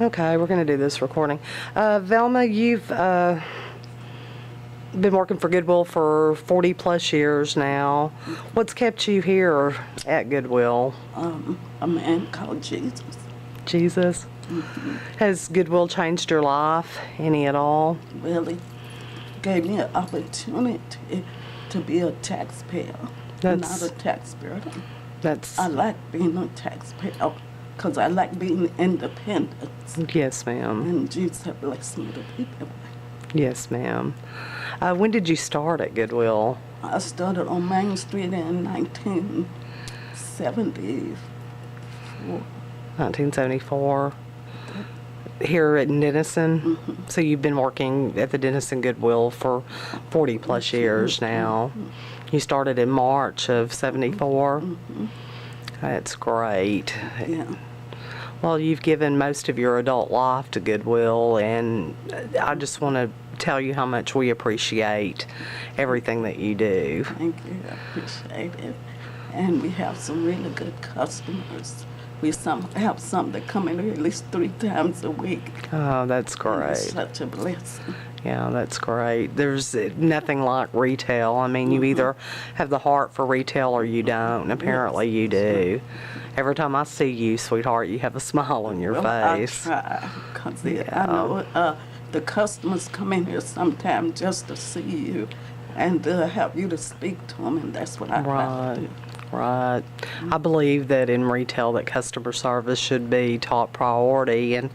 Okay, we're going to do this recording. Velma, you've been working for Goodwill for 40 plus years now. What's kept you here at Goodwill? A man called Jesus. Jesus? Has Goodwill changed your life any at all? Really gave me an opportunity to be a taxpayer, not a taxpayer. I like being a taxpayer because I like being independent. Yes, ma'am. And Jesus has blessed me to be that way. Yes, ma'am. When did you start at Goodwill? I started on Main Street in 1974. 1974. Here at Denison? Mm-hmm. So you've been working at the Denison Goodwill for 40 plus years now. You started in March of 74? Mm-hmm. That's great. Yeah. Well, you've given most of your adult life to Goodwill, and I just want to tell you how much we appreciate everything that you do. Thank you. I appreciate it. And we have some really good customers. We have some that come in at least 3 times a week. Oh, that's great. It's such a blessing. Yeah, that's great. There's nothing like retail. I mean, you either have the heart for retail or you don't. Apparently you do. Every time I see you, sweetheart, you have a smile on your face. I try, because I know the customers come in here sometimes just to see you and have you to speak to them, and that's what I try to do. Right. I believe that in retail that customer service should be top priority, and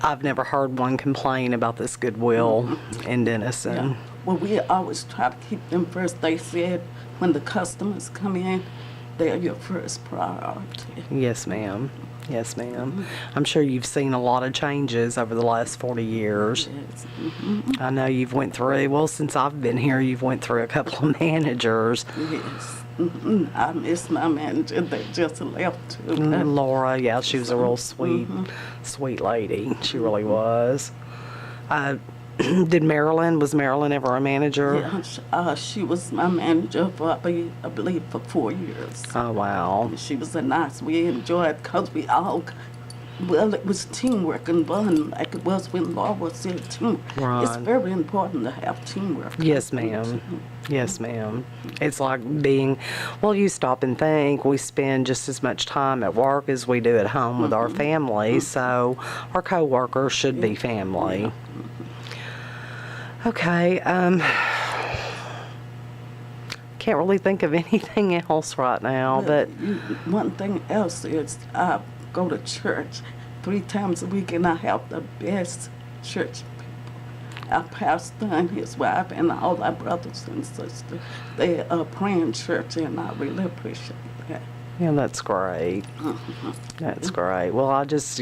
I've never heard one complain about this Goodwill in Denison. Yeah. Well, we always try to keep them first. They said when the customers come in, they're your first priority. Yes, ma'am. Yes, ma'am. I'm sure you've seen a lot of changes over the last 40 years. Yes. I know you've went through, well, since I've been here, you've went through a couple of managers. Yes. I miss my manager that just left too. Laura, yeah, she was a real sweet lady. She really was. Was Marilyn ever a manager? Yeah, she was my manager for, I believe, for 4 years. Oh, wow. And she was we enjoyed because we all, it was teamwork and fun like it was when Laura was here. Right. It's very important to have teamwork. Yes, ma'am. Yes, ma'am. It's like you stop and think, we spend just as much time at work as we do at home with our family, so our co-workers should be family. Okay, can't really think of anything else right now, but one thing else is I go to church 3 times a week, and I have the best church people. Our pastor and his wife and all our brothers and sisters, they are praying church, and I really appreciate that. Yeah, that's great. That's great. Well, I just,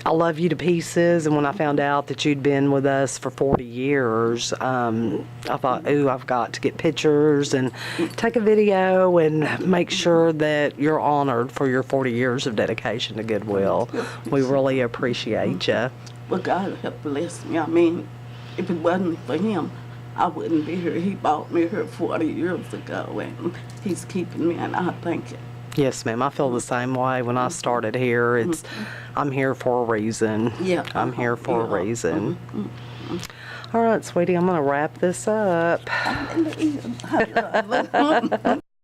I love you to pieces, and when I found out that you'd been with us for 40 years, I thought, ooh, I've got to get pictures and take a video and make sure that you're honored for your 40 years of dedication to Goodwill. We really appreciate you. Well, God have blessed me. I mean, if it wasn't for him, I wouldn't be here. He brought me here 40 years ago, and he's keeping me, and I thank him. Yes, ma'am. I feel the same way. When I started here, I'm here for a reason. Yeah. I'm here for a reason. All right, sweetie, I'm going to wrap this up.